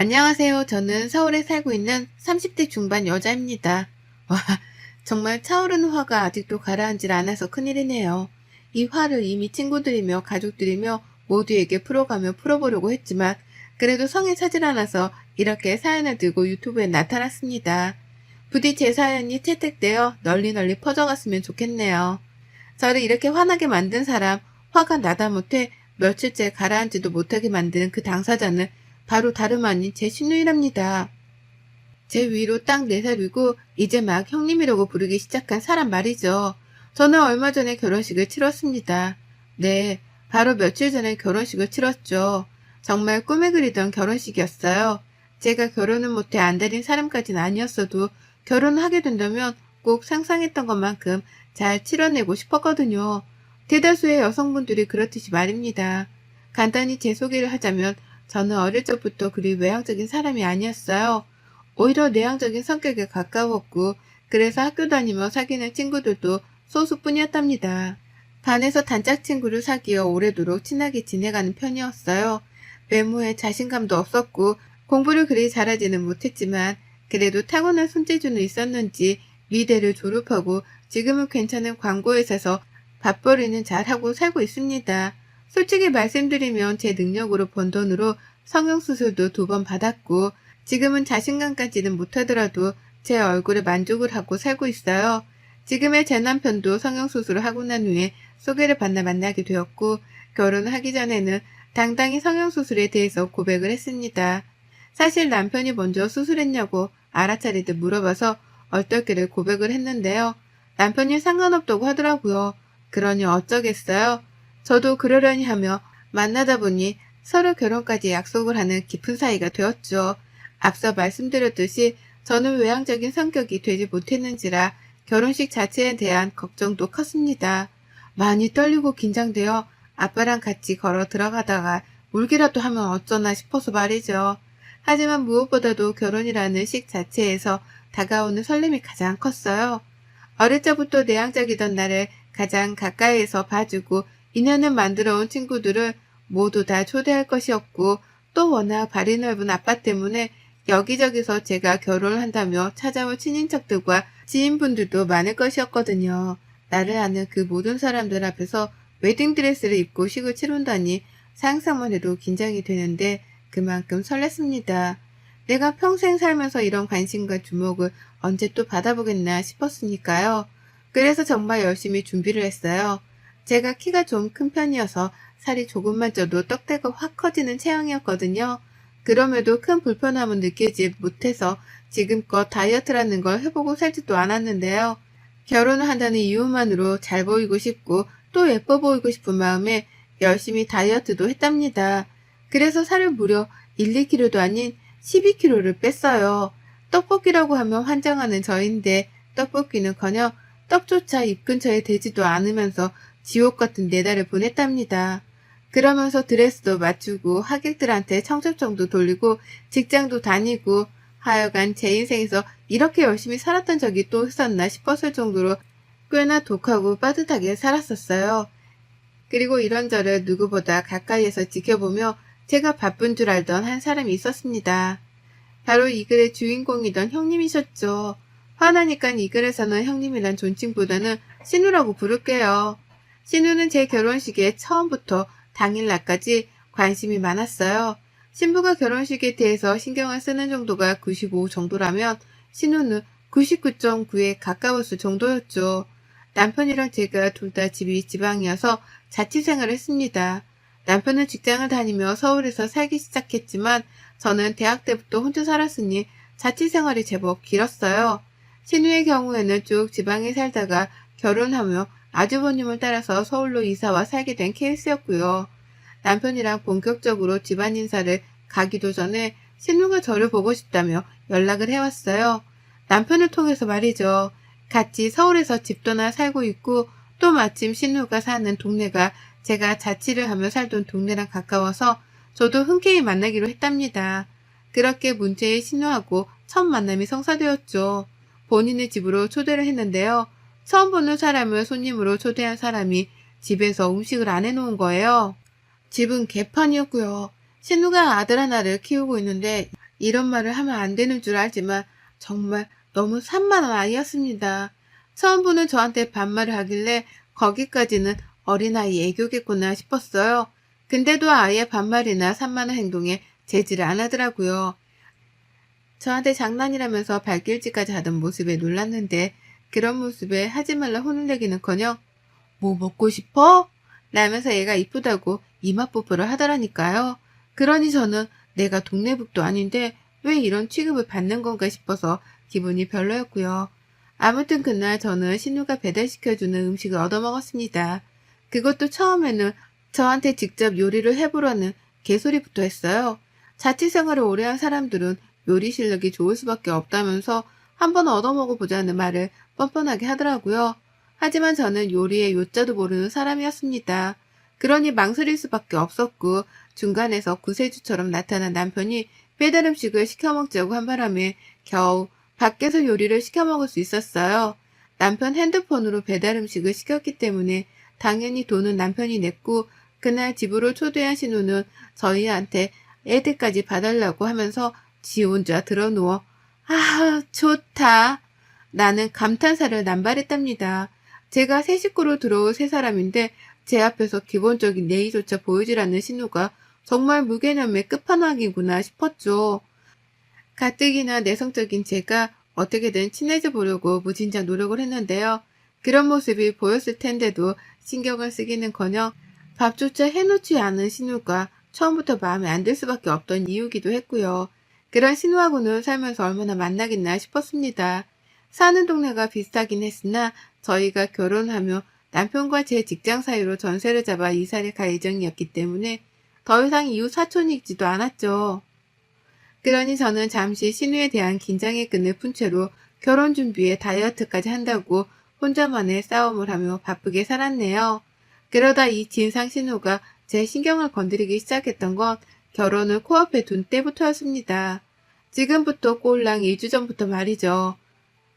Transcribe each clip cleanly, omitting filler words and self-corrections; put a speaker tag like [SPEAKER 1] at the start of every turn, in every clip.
[SPEAKER 1] 안녕하세요. 저는 서울에 살고 있는 30대 중반 여자입니다. 와, 정말 차오르는 화가 아직도 가라앉질 않아서 큰일이네요. 이 화를 이미 친구들이며 가족들이며 모두에게 풀어가며 풀어보려고 했지만 그래도 성에 차질 않아서 이렇게 사연을 들고 유튜브에 나타났습니다. 부디 제 사연이 채택되어 널리 퍼져갔으면 좋겠네요. 저를 이렇게 화나게 만든 사람, 화가 나다 못해 며칠째 가라앉지도 못하게 만든 그 당사자는 바로 다름 아닌 제 시누이랍니다. 제 위로 딱 4살이고 이제 막 형님이라고 부르기 시작한 사람 말이죠. 저는 얼마 전에 결혼식을 치렀습니다. 네, 바로 며칠 전에 결혼식을 치렀죠. 정말 꿈에 그리던 결혼식이었어요. 제가 결혼은 못해 안달인 사람까지는 아니었어도 결혼하게 된다면 꼭 상상했던 것만큼 잘 치러내고 싶었거든요. 대다수의 여성분들이 그렇듯이 말입니다. 간단히 제 소개를 하자면 저는 어릴 적부터 그리 외향적인 사람이 아니었어요. 오히려 내향적인 성격에 가까웠고 그래서 학교 다니며 사귀는 친구들도 소수뿐이었답니다. 반에서 단짝 친구를 사귀어 오래도록 친하게 지내가는 편이었어요. 외모에 자신감도 없었고 공부를 그리 잘하지는 못했지만 그래도 타고난 손재주는 있었는지 미대를 졸업하고 지금은 괜찮은 광고회사에서 밥벌이는 잘하고 살고 있습니다. 솔직히 말씀드리면 제 능력으로 번 돈으로 성형수술도 2번 받았고 지금은 자신감까지는 못하더라도 제 얼굴에 만족을 하고 살고 있어요. 지금의 제 남편도 성형수술을 하고 난 후에 소개를 받나 만나게 되었고 결혼을 하기 전에는 당당히 성형수술에 대해서 고백을 했습니다. 사실 남편이 먼저 수술했냐고 알아차리듯 물어봐서 얼떨결에 고백을 했는데요. 남편이 상관없다고 하더라고요. 그러니 어쩌겠어요. 저도 그러려니 하며 만나다 보니 서로 결혼까지 약속을 하는 깊은 사이가 되었죠. 앞서 말씀드렸듯이 저는 외향적인 성격이 되지 못했는지라 결혼식 자체에 대한 걱정도 컸습니다. 많이 떨리고 긴장되어 아빠랑 같이 걸어 들어가다가 울기라도 하면 어쩌나 싶어서 말이죠. 하지만 무엇보다도 결혼이라는 식 자체에서 다가오는 설렘이 가장 컸어요. 어릴 적부터 내향적이던 나를 가장 가까이에서 봐주고 인연을 만들어온 친구들을 모두 다 초대할 것이었고 또 워낙 발이 넓은 아빠 때문에 여기저기서 제가 결혼을 한다며 찾아올 친인척들과 지인분들도 많을 것이었거든요. 나를 아는 그 모든 사람들 앞에서 웨딩드레스를 입고 식을 치른다니 상상만 해도 긴장이 되는데 그만큼 설렜습니다. 내가 평생 살면서 이런 관심과 주목을 언제 또 받아보겠나 싶었으니까요. 그래서 정말 열심히 준비를 했어요. 제가 키가 좀 큰 편이어서 살이 조금만 쪄도 떡대가 확 커지는 체형이었거든요. 그럼에도 큰 불편함은 느끼지 못해서 지금껏 다이어트라는 걸 해보고 살지도 않았는데요. 결혼을 한다는 이유만으로 잘 보이고 싶고 또 예뻐 보이고 싶은 마음에 열심히 다이어트도 했답니다. 그래서 살을 무려 1, 2kg도 아닌 12kg를 뺐어요. 떡볶이라고 하면 환장하는 저인데 떡볶이는커녕 떡조차 입 근처에 대지도 않으면서 지옥 같은 4달을 보냈답니다. 그러면서 드레스도 맞추고 하객들한테 청첩장도 돌리고 직장도 다니고 하여간 제 인생에서 이렇게 열심히 살았던 적이 또 있었나 싶었을 정도로 꽤나 독하고 빠듯하게 살았었어요. 그리고 이런 저를 누구보다 가까이에서 지켜보며 제가 바쁜 줄 알던 한 사람이 있었습니다. 바로 이 글의 주인공이던 형님이셨죠. 화나니까 이 글에서는 형님이란 존칭보다는 신우라고 부를게요. 신우는 제 결혼식에 처음부터 당일날까지 관심이 많았어요. 신부가 결혼식에 대해서 신경을 쓰는 정도가 95 정도라면 신우는 99.9에 가까웠을 정도였죠. 남편이랑 제가 둘 다 집이 지방이어서 자취생활을 했습니다. 남편은 직장을 다니며 서울에서 살기 시작했지만 저는 대학 때부터 혼자 살았으니 자취생활이 제법 길었어요. 신우의 경우에는 쭉 지방에 살다가 결혼하며 아주버님을 따라서 서울로 이사와 살게 된 케이스였고요. 남편이랑 본격적으로 집안 인사를 가기도 전에 신우가 저를 보고 싶다며 연락을 해왔어요. 남편을 통해서 말이죠. 같이 서울에서 집도 하나 살고 있고 또 마침 신우가 사는 동네가 제가 자취를 하며 살던 동네랑 가까워서 저도 흔쾌히 만나기로 했답니다. 그렇게 문제의 신우하고 첫 만남이 성사되었죠. 본인의 집으로 초대를 했는데요. 처음 보는 사람을 손님으로 초대한 사람이 집에서 음식을 안 해놓은 거예요. 집은 개판이었고요. 신우가 아들 하나를 키우고 있는데 이런 말을 하면 안 되는 줄 알지만 정말 너무 산만한 아이였습니다. 처음 보는 저한테 반말을 하길래 거기까지는 어린아이 애교겠구나 싶었어요. 근데도 아이의 반말이나 산만한 행동에 제지를 안 하더라고요. 저한테 장난이라면서 발길질까지 하던 모습에 놀랐는데 그런 모습에 하지 말라 혼을 내기는커녕 뭐 먹고 싶어? 라면서 얘가 이쁘다고 이마 뽀뽀를 하더라니까요. 그러니 저는 내가 동네북도 아닌데 왜 이런 취급을 받는 건가 싶어서 기분이 별로였고요. 아무튼 그날 저는 신우가 배달시켜주는 음식을 얻어먹었습니다. 그것도 처음에는 저한테 직접 요리를 해보라는 개소리부터 했어요. 자취생활을 오래 한 사람들은 요리 실력이 좋을 수밖에 없다면서 한번 얻어먹어보자는 말을 뻔뻔하게 하더라고요. 하지만 저는 요리의 요자도 모르는 사람이었습니다. 그러니 망설일 수밖에 없었고 중간에서 구세주처럼 나타난 남편이 배달 음식을 시켜 먹자고 한 바람에 겨우 밖에서 요리를 시켜 먹을 수 있었어요. 남편 핸드폰으로 배달 음식을 시켰기 때문에 당연히 돈은 남편이 냈고 그날 집으로 초대한 신우는 저희한테 애들까지 봐달라고 하면서 지 혼자 드러누워 아 좋다. 나는 감탄사를 남발했답니다. 제가 새 식구로 들어올 세 사람인데 제 앞에서 기본적인 예의조차 보이질 않는 신우가 정말 무개념의 끝판왕이구나 싶었죠. 가뜩이나 내성적인 제가 어떻게든 친해져 보려고 무진장 노력을 했는데요. 그런 모습이 보였을 텐데도 신경을 쓰기는커녕 밥조차 해놓지 않은 신우가 처음부터 마음에 안 들 수밖에 없던 이유기도 했고요. 그런 신우하고는 살면서 얼마나 만나겠나 싶었습니다. 사는 동네가 비슷하긴 했으나 저희가 결혼하며 남편과 제 직장 사이로 전세를 잡아 이사를 갈 예정이었기 때문에 더 이상 이웃 사촌이지도 않았죠. 그러니 저는 잠시 신우에 대한 긴장의 끈을 푼 채로 결혼 준비에 다이어트까지 한다고 혼자만의 싸움을 하며 바쁘게 살았네요. 그러다 이 진상 신우가 제 신경을 건드리기 시작했던 건 결혼을 코앞에 둔 때부터였습니다. 지금부터 꼴랑 2주 전부터 말이죠.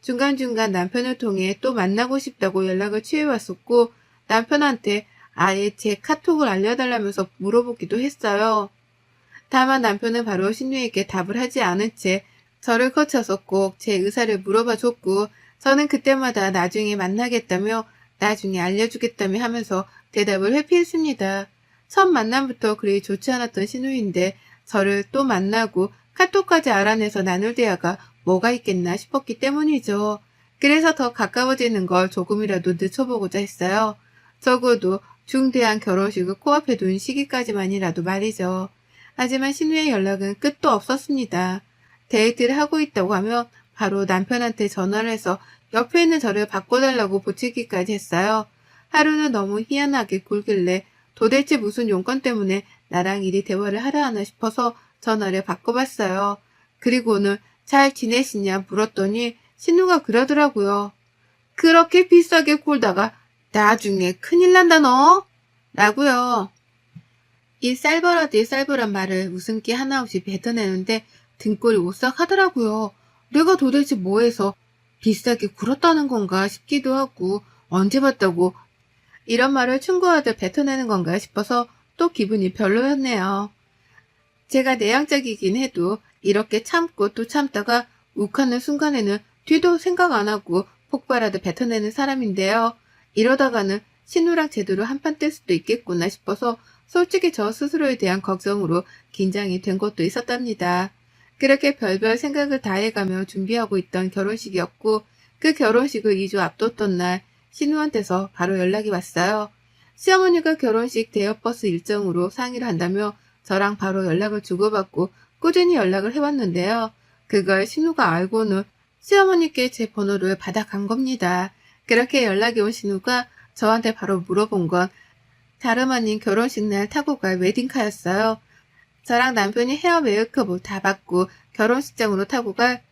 [SPEAKER 1] 중간중간 남편을 통해 또 만나고 싶다고 연락을 취해왔었고 남편한테 아예 제 카톡을 알려달라면서 물어보기도 했어요. 다만 남편은 바로 신우에게 답을 하지 않은 채 저를 거쳐서 꼭 제 의사를 물어봐 줬고 저는 그때마다 나중에 만나겠다며 나중에 알려주겠다며 하면서 대답을 회피했습니다. 첫 만남부터 그리 좋지 않았던 신우인데 저를 또 만나고 카톡까지 알아내서 나눌 대화가 뭐가 있겠나 싶었기 때문이죠. 그래서 더 가까워지는 걸 조금이라도 늦춰보고자 했어요. 적어도 중대한 결혼식을 코앞에 둔 시기까지만이라도 말이죠. 하지만 신우의 연락은 끝도 없었습니다. 데이트를 하고 있다고 하면 바로 남편한테 전화를 해서 옆에 있는 저를 바꿔달라고 보채기까지 했어요. 하루는 너무 희한하게 굴길래 도대체 무슨 용건 때문에 나랑 이리 대화를 하려 하나 싶어서 전화를 바꿔봤어요. 그리고는 잘 지내시냐 물었더니 신우가 그러더라고요. 그렇게 비싸게 굴다가 나중에 큰일 난다 너? 라고요. 이 쌀벌어디 쌀벌한 말을 웃음기 하나 없이 뱉어내는데 등골이 오싹하더라고요. 내가 도대체 뭐해서 비싸게 굴었다는 건가 싶기도 하고 언제 봤다고 이런 말을 충고하듯 뱉어내는 건가 싶어서 또 기분이 별로였네요. 제가 내향적이긴 해도 이렇게 참고 또 참다가 욱하는 순간에는 뒤도 생각 안 하고 폭발하듯 뱉어내는 사람인데요. 이러다가는 신우랑 제대로 한판 뜰 수도 있겠구나 싶어서 솔직히 저 스스로에 대한 걱정으로 긴장이 된 것도 있었답니다. 그렇게 별별 생각을 다 해가며 준비하고 있던 결혼식이었고 그 결혼식을 2주 앞뒀던 날 신우한테서 바로 연락이 왔어요. 시어머니가 결혼식 대여버스 일정으로 상의를 한다며 저랑 바로 연락을 주고받고 꾸준히 연락을 해왔는데요. 그걸 신우가 알고는 시어머니께 제 번호를 받아간 겁니다. 그렇게 연락이 온 신우가 저한테 바로 물어본 건 다름 아닌 결혼식 날 타고 갈 웨딩카였어요. 저랑 남편이 헤어 메이크업을 다 받고 결혼식장으로 타고 갈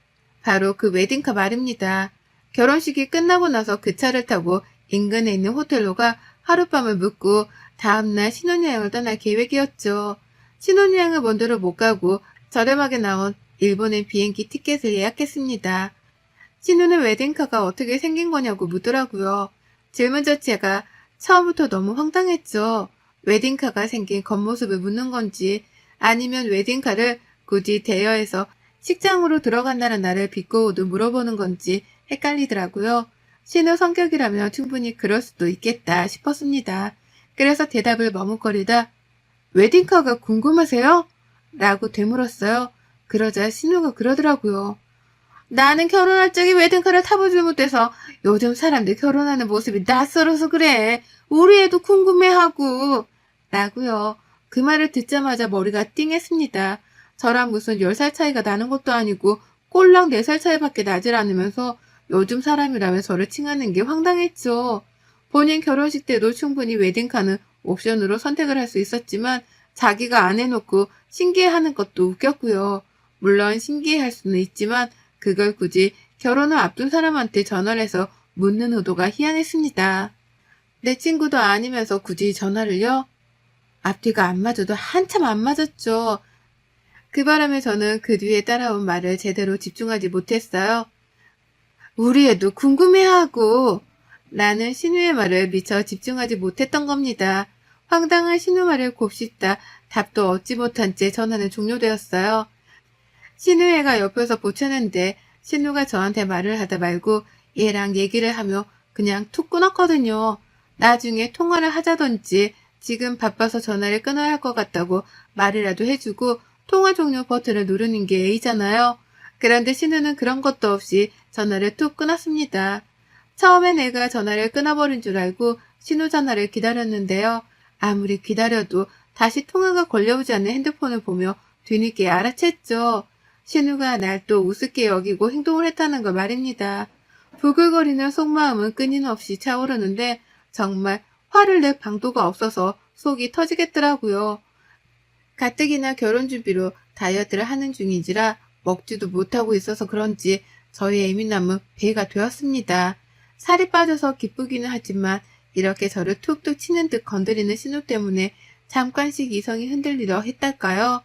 [SPEAKER 1] 바로 그 웨딩카 말입니다. 결혼식이 끝나고 나서 그 차를 타고 인근에 있는 호텔로 가 하룻밤을 묵고 다음날 신혼여행을 떠날 계획이었죠. 신혼여행을 먼저로 못 가고 저렴하게 나온 일본행 비행기 티켓을 예약했습니다. 신우는 웨딩카가 어떻게 생긴 거냐고 묻더라고요. 질문 자체가 처음부터 너무 황당했죠. 웨딩카가 생긴 겉모습을 묻는 건지 아니면 웨딩카를 굳이 대여해서 식장으로 들어간다는 나를 비꼬고도 물어보는 건지 헷갈리더라고요. 신우 성격이라면 충분히 그럴 수도 있겠다 싶었습니다. 그래서 대답을 머뭇거리다 웨딩카가 궁금하세요? 라고 되물었어요. 그러자 신우가 그러더라고요. 나는 결혼할 적에 웨딩카를 타보지 못해서 요즘 사람들 결혼하는 모습이 낯설어서 그래. 우리 애도 궁금해하고. 라고요. 그 말을 듣자마자 머리가 띵했습니다. 저랑 무슨 10살 차이가 나는 것도 아니고 꼴랑 4살 차이밖에 나질 않으면서 요즘 사람이라면 저를 칭하는 게 황당했죠. 본인 결혼식 때도 충분히 웨딩카는 옵션으로 선택을 할 수 있었지만 자기가 안 해놓고 신기해하는 것도 웃겼고요. 물론 신기해할 수는 있지만 그걸 굳이 결혼을 앞둔 사람한테 전화를 해서 묻는 의도가 희한했습니다. 내 친구도 아니면서 굳이 전화를요? 앞뒤가 안 맞아도 한참 안 맞았죠. 그 바람에 저는 그 뒤에 따라온 말을 제대로 집중하지 못했어요. 우리 애도 궁금해하고 라는 신우의 말을 미처 집중하지 못했던 겁니다. 황당한 신우 말을 곱씹다 답도 얻지 못한 채 전화는 종료되었어요. 신우애가 옆에서 보채는데 신우가 저한테 말을 하다 말고 얘랑 얘기를 하며 그냥 툭 끊었거든요. 나중에 통화를 하자던지 지금 바빠서 전화를 끊어야 할 것 같다고 말이라도 해주고 통화 종료 버튼을 누르는 게 A잖아요. 그런데 신우는 그런 것도 없이 전화를 툭 끊었습니다. 처음엔 애가 전화를 끊어버린 줄 알고 신우 전화를 기다렸는데요. 아무리 기다려도 다시 통화가 걸려오지 않는 핸드폰을 보며 뒤늦게 알아챘죠. 신우가 날 또 우습게 여기고 행동을 했다는 걸 말입니다. 부글거리는 속마음은 끊임없이 차오르는데 정말 화를 낼 방도가 없어서 속이 터지겠더라고요. 가뜩이나 결혼 준비로 다이어트를 하는 중인지라 먹지도 못하고 있어서 그런지 저희 예민함은 배가 되었습니다. 살이 빠져서 기쁘기는 하지만 이렇게 저를 툭툭 치는 듯 건드리는 신우 때문에 잠깐씩 이성이 흔들리려 했달까요?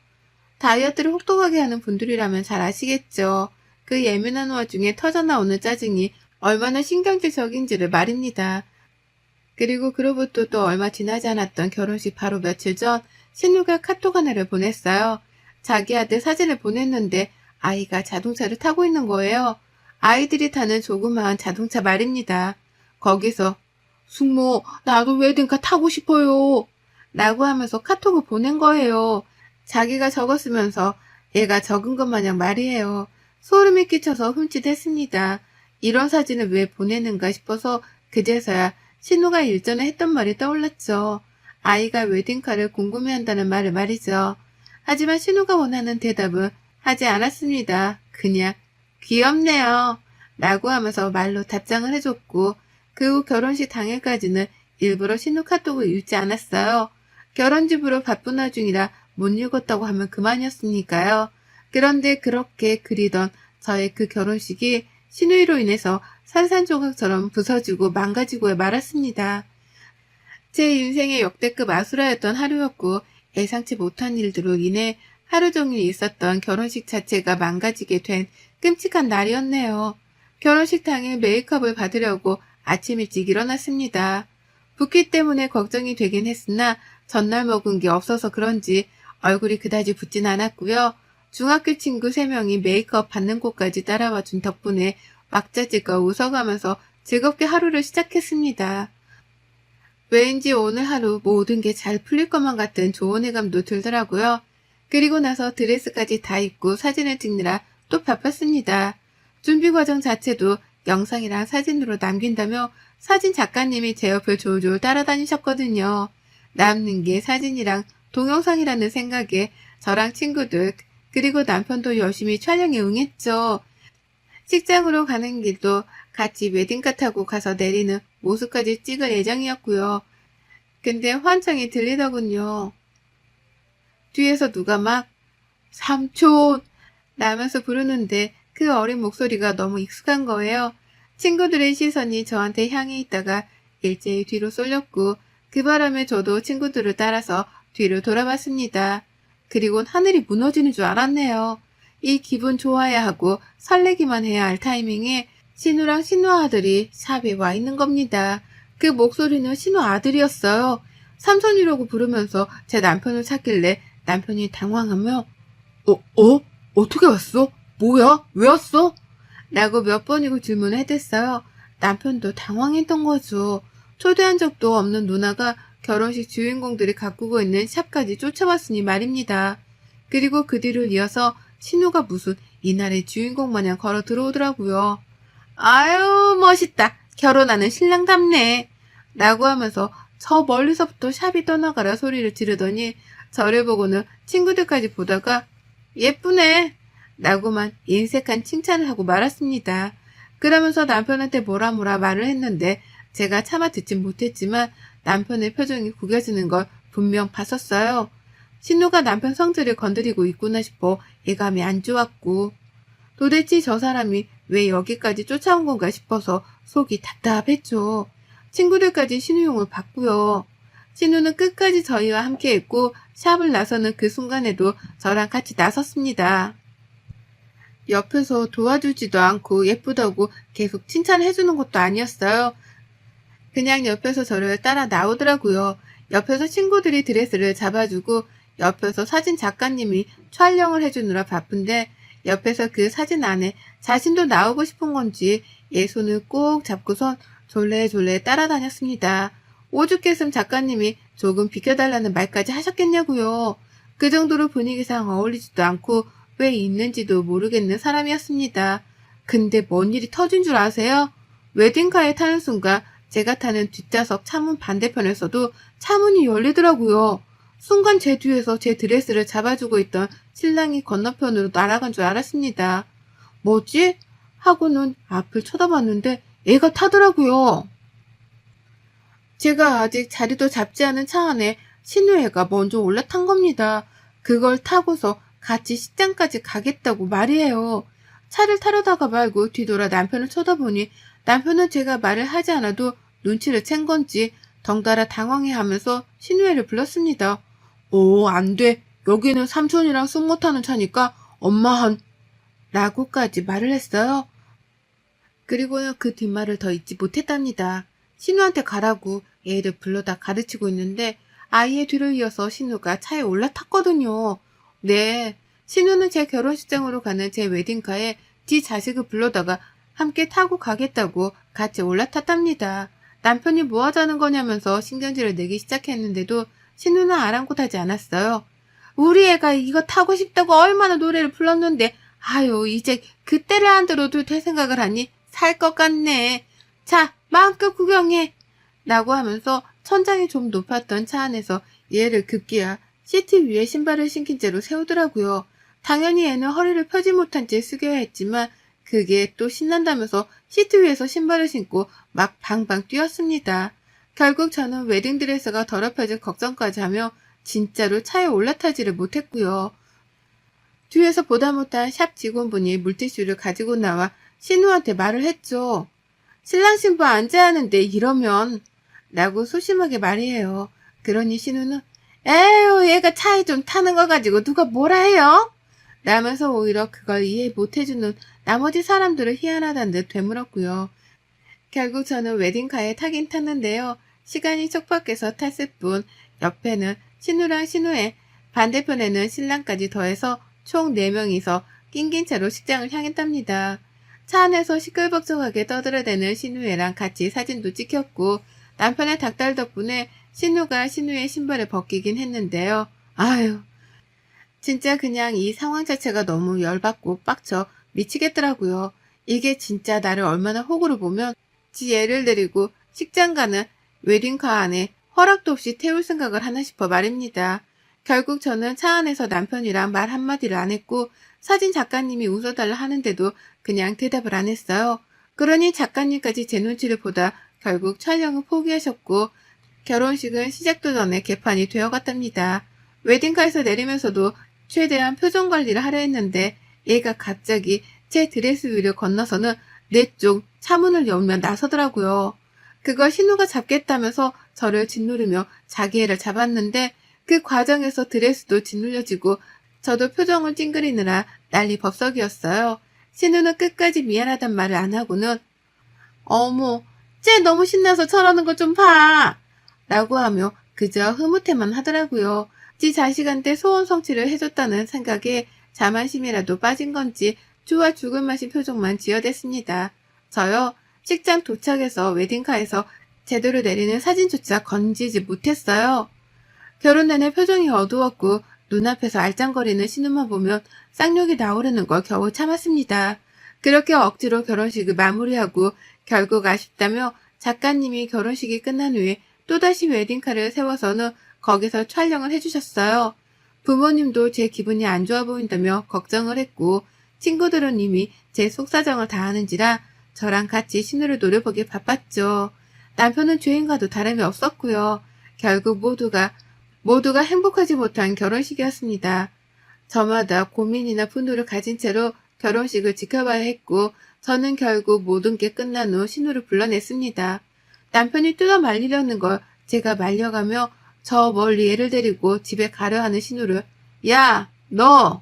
[SPEAKER 1] 다이어트를 혹독하게 하는 분들이라면 잘 아시겠죠. 그 예민한 와중에 터져나오는 짜증이 얼마나 신경질적인지를 말입니다. 그리고 그로부터 또 얼마 지나지 않았던 결혼식 바로 며칠 전 신우가 카톡 하나를 보냈어요. 자기 아들 사진을 보냈는데 아이가 자동차를 타고 있는 거예요. 아이들이 타는 조그마한 자동차 말입니다. 거기서 숙모 나도 웨딩카 타고 싶어요 라고 하면서 카톡을 보낸 거예요. 자기가 적었으면서 얘가 적은 것 마냥 말이에요. 소름이 끼쳐서 흠칫했습니다. 이런 사진을 왜 보내는가 싶어서 그제서야 신우가 일전에 했던 말이 떠올랐죠. 아이가 웨딩카를 궁금해한다는 말을 말이죠. 하지만 신우가 원하는 대답은 하지 않았습니다. 그냥 귀엽네요 라고 하면서 말로 답장을 해줬고 그 후 결혼식 당일까지는 일부러 신우 카톡을 읽지 않았어요. 결혼집으로 바쁜 와중이라 못 읽었다고 하면 그만이었으니까요. 그런데 그렇게 그리던 저의 그 결혼식이 신우이로 인해서 산산조각처럼 부서지고 망가지고 말았습니다. 제 인생의 역대급 아수라였던 하루였고 예상치 못한 일들로 인해 하루 종일 있었던 결혼식 자체가 망가지게 된 끔찍한 날이었네요. 결혼식 당일 메이크업을 받으려고 아침 일찍 일어났습니다. 붓기 때문에 걱정이 되긴 했으나 전날 먹은 게 없어서 그런지 얼굴이 그다지 붓진 않았고요. 중학교 친구 3명이 메이크업 받는 곳까지 따라와 준 덕분에 왁자지껄 웃어가면서 즐겁게 하루를 시작했습니다. 왠지 오늘 하루 모든 게 잘 풀릴 것만 같은 좋은 예감도 들더라고요. 그리고 나서 드레스까지 다 입고 사진을 찍느라 또 바빴습니다. 준비 과정 자체도 영상이랑 사진으로 남긴다며 사진 작가님이 제 옆을 졸졸 따라다니셨거든요. 남는 게 사진이랑 동영상이라는 생각에 저랑 친구들 그리고 남편도 열심히 촬영에 응했죠. 식장으로 가는 길도 같이 웨딩카 타고 가서 내리는 모습까지 찍을 예정이었고요. 근데 환청이 들리더군요. 뒤에서 누가 막 삼촌 라면서 부르는데 그 어린 목소리가 너무 익숙한 거예요. 친구들의 시선이 저한테 향해 있다가 일제히 뒤로 쏠렸고 그 바람에 저도 친구들을 따라서 뒤로 돌아봤습니다. 그리곤 하늘이 무너지는 줄 알았네요. 이 기분 좋아야 하고 설레기만 해야 할 타이밍에 신우랑 신우 아들이 샵에 와 있는 겁니다. 그 목소리는 신우 아들이었어요. 삼촌이라고 부르면서 제 남편을 찾길래 남편이 당황하며 어떻게 왔어? 뭐야? 왜 왔어? 라고 몇 번이고 질문을 해댔어요. 남편도 당황했던 거죠. 초대한 적도 없는 누나가 결혼식 주인공들이 가꾸고 있는 샵까지 쫓아왔으니 말입니다. 그리고 그 뒤를 이어서 신우가 무슨 이날의 주인공 마냥 걸어 들어오더라고요. 아유 멋있다. 결혼하는 신랑답네. 라고 하면서 저 멀리서부터 샵이 떠나가라 소리를 지르더니 저를 보고는 친구들까지 보다가 예쁘네. 라고만 인색한 칭찬을 하고 말았습니다. 그러면서 남편한테 뭐라 말을 했는데 제가 차마 듣진 못했지만 남편의 표정이 구겨지는 걸 분명 봤었어요. 신우가 남편 성질을 건드리고 있구나 싶어 예감이 안 좋았고 도대체 저 사람이 왜 여기까지 쫓아온 건가 싶어서 속이 답답했죠. 친구들까지 신우용을 봤고요. 신우는 끝까지 저희와 함께했고 샵을 나서는 그 순간에도 저랑 같이 나섰습니다. 옆에서 도와주지도 않고 예쁘다고 계속 칭찬해주는 것도 아니었어요. 그냥 옆에서 저를 따라 나오더라고요. 옆에서 친구들이 드레스를 잡아주고 옆에서 사진 작가님이 촬영을 해주느라 바쁜데 옆에서 그 사진 안에 자신도 나오고 싶은 건지 얘 손을 꼭 잡고선 졸래졸래 따라다녔습니다. 오죽했음 작가님이 조금 비켜달라는 말까지 하셨겠냐고요. 그 정도로 분위기상 어울리지도 않고 왜 있는지도 모르겠는 사람이었습니다. 근데 뭔 일이 터진 줄 아세요? 웨딩카에 타는 순간 제가 타는 뒷좌석 차문 반대편에서도 차문이 열리더라고요. 순간 제 뒤에서 제 드레스를 잡아주고 있던 신랑이 건너편으로 날아간 줄 알았습니다. 뭐지? 하고는 앞을 쳐다봤는데 애가 타더라고요. 제가 아직 자리도 잡지 않은 차 안에 신우애가 먼저 올라탄 겁니다. 그걸 타고서 같이 식장까지 가겠다고 말이에요. 차를 타려다가 말고 뒤돌아 남편을 쳐다보니 남편은 제가 말을 하지 않아도 눈치를 챈 건지 덩달아 당황해하면서 신우애를 불렀습니다. 안 돼. 여기는 삼촌이랑 술 못하는 차니까 엄마 라고까지 말을 했어요. 그리고는 그 뒷말을 더 잊지 못했답니다. 신우한테 가라고 애를 불러다 가르치고 있는데 아이의 뒤를 이어서 신우가 차에 올라탔거든요. 네, 신우는 제 결혼식장으로 가는 제 웨딩카에 지 자식을 불러다가 함께 타고 가겠다고 같이 올라탔답니다. 남편이 뭐 하자는 거냐면서 신경질을 내기 시작했는데도 신우는 아랑곳하지 않았어요. 우리 애가 이거 타고 싶다고 얼마나 노래를 불렀는데 아유 이제 그때를 안 들어도 될 생각을 하니 살 것 같네. 자 마음껏 구경해. 라고 하면서 천장이 좀 높았던 차 안에서 얘를 급기야 시트 위에 신발을 신긴 채로 세우더라고요. 당연히 애는 허리를 펴지 못한 채 숙여야 했지만 그게 또 신난다면서 시트 위에서 신발을 신고 막 방방 뛰었습니다. 결국 저는 웨딩드레스가 더럽혀질 걱정까지 하며 진짜로 차에 올라타지를 못했고요. 뒤에서 보다 못한 샵 직원분이 물티슈를 가지고 나와 신우한테 말을 했죠. 신랑 신부 앉아야 하는데 이러면 라고 소심하게 말이에요. 그러니 신우는 에휴 얘가 차에 좀 타는 거 가지고 누가 뭐라 해요? 라면서 오히려 그걸 이해 못해주는 나머지 사람들을 희한하다는 듯 되물었고요. 결국 저는 웨딩카에 타긴 탔는데요. 시간이 촉박해서 탔을 뿐 옆에는 신우랑 신우의 반대편에는 신랑까지 더해서 총 4명이서 낑긴 채로 식장을 향했답니다. 차 안에서 시끌벅적하게 떠들어대는 신우애랑 같이 사진도 찍혔고 남편의 닭달 덕분에 신우가 신우의 신발을 벗기긴 했는데요. 아유 진짜 그냥 이 상황 자체가 너무 열받고 빡쳐 미치겠더라고요. 이게 진짜 나를 얼마나 호구로 보면 지 애를 데리고 식장 가는 웨딩카 안에 허락도 없이 태울 생각을 하나 싶어 말입니다. 결국 저는 차 안에서 남편이랑 말 한마디를 안 했고 사진 작가님이 웃어달라 하는데도 그냥 대답을 안 했어요. 그러니 작가님까지 제 눈치를 보다 결국 촬영을 포기하셨고 결혼식은 시작도 전에 개판이 되어갔답니다. 웨딩카에서 내리면서도 최대한 표정 관리를 하려 했는데 얘가 갑자기 제 드레스 위를 건너서는 내 쪽 차문을 열면 나서더라고요. 그걸 신우가 잡겠다면서 저를 짓누르며 자기 애를 잡았는데 그 과정에서 드레스도 짓눌려지고 저도 표정을 찡그리느라 난리 법석이었어요. 신우는 끝까지 미안하단 말을 안 하고는 어머 쟤 너무 신나서 저러는 거 좀 봐! 라고 하며 그저 흐뭇해만 하더라고요. 지 자식한테 소원 성취를 해줬다는 생각에 자만심이라도 빠진 건지 좋아 죽을 맛인 표정만 지어댔습니다. 저요, 식장 도착해서 웨딩카에서 제대로 내리는 사진조차 건지지 못했어요. 결혼 내내 표정이 어두웠고 눈앞에서 알짱거리는 신우만 보면 쌍욕이 나오려는 걸 겨우 참았습니다. 그렇게 억지로 결혼식을 마무리하고 결국 아쉽다며 작가님이 결혼식이 끝난 후에 또다시 웨딩카를 세워서는 거기서 촬영을 해주셨어요. 부모님도 제 기분이 안 좋아 보인다며 걱정을 했고 친구들은 이미 제 속사정을 다 아는지라 저랑 같이 신우를 노려보기 바빴죠. 남편은 죄인과도 다름이 없었고요. 결국 모두가 행복하지 못한 결혼식이었습니다. 저마다 고민이나 분노를 가진 채로 결혼식을 지켜봐야 했고 저는 결국 모든 게 끝난 후 신우를 불러냈습니다. 남편이 뜯어 말리려는 걸 제가 말려가며 저 멀리 애를 데리고 집에 가려 하는 신우를 야, 너!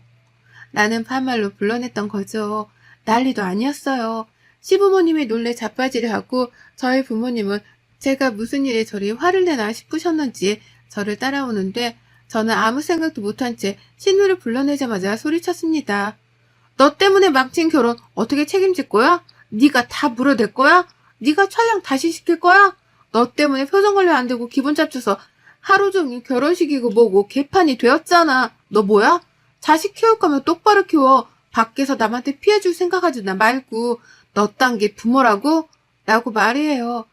[SPEAKER 1] 라는 반말로 불러냈던 거죠. 난리도 아니었어요. 시부모님이 놀래 자빠지려 하고 저희 부모님은 제가 무슨 일에 저리 화를 내나 싶으셨는지 저를 따라오는데 저는 아무 생각도 못한 채 신우를 불러내자마자 소리쳤습니다. 너 때문에 망친 결혼 어떻게 책임질 거야? 네가 다 물어댈 거야? 네가 촬영 다시 시킬 거야? 너 때문에 표정 관리 안 되고 기분 잡쳐서 하루 종일 결혼식이고 뭐고 개판이 되었잖아. 너 뭐야? 자식 키울 거면 똑바로 키워. 밖에서 남한테 피해줄 생각하지 말고 너 딴 게 부모라고? 라고 말이에요.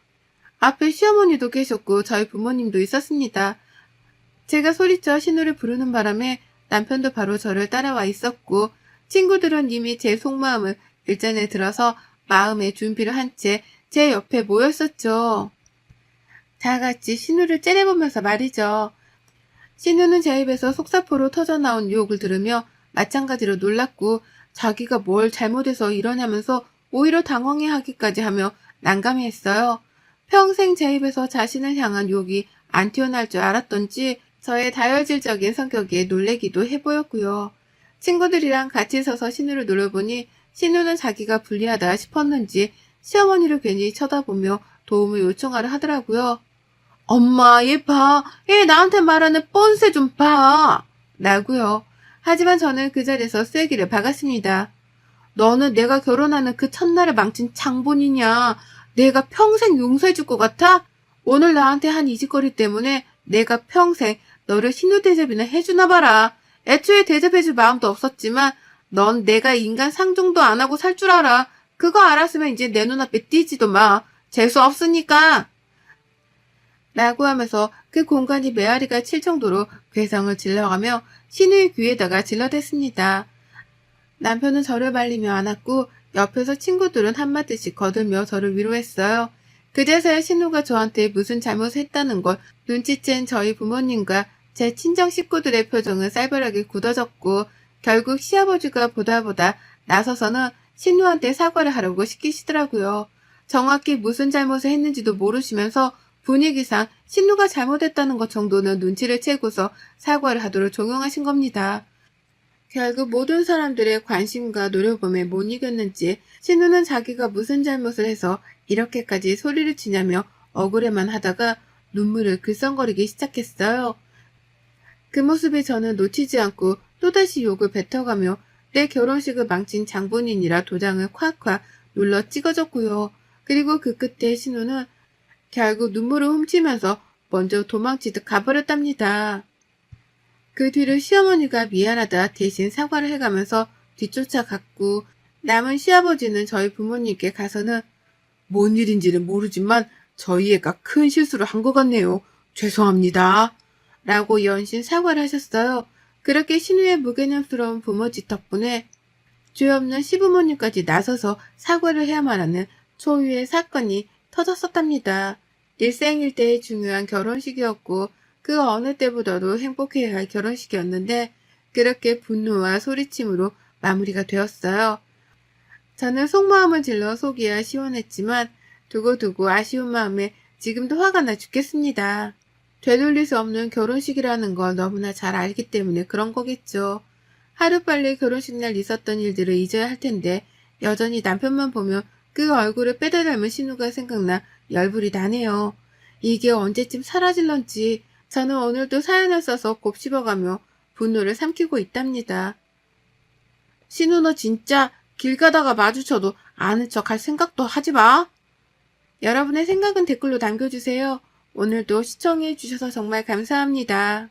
[SPEAKER 1] 앞에 시어머니도 계셨고 저희 부모님도 있었습니다. 제가 소리쳐 신우를 부르는 바람에 남편도 바로 저를 따라와 있었고 친구들은 이미 제 속마음을 일전에 들어서 마음의 준비를 한 채 제 옆에 모였었죠. 다 같이 신우를 째려보면서 말이죠. 신우는 제 입에서 속사포로 터져나온 유혹을 들으며 마찬가지로 놀랐고 자기가 뭘 잘못해서 이러냐면서 오히려 당황해하기까지 하며 난감해했어요. 평생 제 입에서 자신을 향한 유혹이 안 튀어나올 줄 알았던지 저의 다혈질적인 성격에 놀래기도 해보였고요. 친구들이랑 같이 서서 신우를 노려보니 신우는 자기가 불리하다 싶었는지 시어머니를 괜히 쳐다보며 도움을 요청하려 하더라고요. 엄마, 얘 봐. 얘 나한테 말하는 뻔세 좀 봐. 라고요. 하지만 저는 그 자리에서 쐐기를 박았습니다. 너는 내가 결혼하는 그 첫날에 망친 장본이냐. 내가 평생 용서해줄 것 같아? 오늘 나한테 한 이 짓거리 때문에 내가 평생 너를 신우 대접이나 해주나 봐라. 애초에 대접해줄 마음도 없었지만 넌 내가 인간 상종도 안 하고 살 줄 알아. 그거 알았으면 이제 내 눈앞에 띄지도 마. 재수 없으니까. 라고 하면서 그 공간이 메아리가 칠 정도로 괴성을 질러가며 신우의 귀에다가 질러댔습니다. 남편은 저를 말리며 안았고 옆에서 친구들은 한마디씩 거들며 저를 위로했어요. 그제서야 신우가 저한테 무슨 잘못을 했다는 걸 눈치챈 저희 부모님과 제 친정 식구들의 표정은 쌀벌하게 굳어졌고 결국 시아버지가 보다 나서서는 신우한테 사과를 하라고 시키시더라고요. 정확히 무슨 잘못을 했는지도 모르시면서 분위기상 신우가 잘못했다는 것 정도는 눈치를 채고서 사과를 하도록 종용하신 겁니다. 결국 모든 사람들의 관심과 노려봄에 못 이겼는지 신우는 자기가 무슨 잘못을 해서 이렇게까지 소리를 치냐며 억울해만 하다가 눈물을 글썽거리기 시작했어요. 그 모습에 저는 놓치지 않고 또다시 욕을 뱉어가며 내 결혼식을 망친 장본인이라 도장을 콱콱 눌러 찍어줬고요. 그리고 그 끝에 신우는 결국 눈물을 훔치면서 먼저 도망치듯 가버렸답니다. 그 뒤로 시어머니가 미안하다 대신 사과를 해가면서 뒤쫓아갔고 남은 시아버지는 저희 부모님께 가서는 뭔 일인지는 모르지만 저희 애가 큰 실수를 한 것 같네요. 죄송합니다. 라고 연신 사과를 하셨어요. 그렇게 신우의 무개념스러운 부모짓 덕분에 죄 없는 시부모님까지 나서서 사과를 해야만 하는 초유의 사건이 터졌었답니다. 일생일대의 중요한 결혼식이었고 그 어느 때보다도 행복해야 할 결혼식이었는데 그렇게 분노와 소리침으로 마무리가 되었어요. 저는 속마음을 질러 속이야 시원했지만 두고두고 아쉬운 마음에 지금도 화가 나 죽겠습니다. 되돌릴 수 없는 결혼식이라는 걸 너무나 잘 알기 때문에 그런 거겠죠. 하루빨리 결혼식 날 있었던 일들을 잊어야 할 텐데 여전히 남편만 보면 그 얼굴을 빼다 닮은 신우가 생각나 열불이 나네요. 이게 언제쯤 사라질런지 저는 오늘도 사연을 써서 곱씹어가며 분노를 삼키고 있답니다. 신우 너 진짜 길 가다가 마주쳐도 아는 척 할 생각도 하지 마. 여러분의 생각은 댓글로 남겨주세요. 오늘도 시청해주셔서 정말 감사합니다.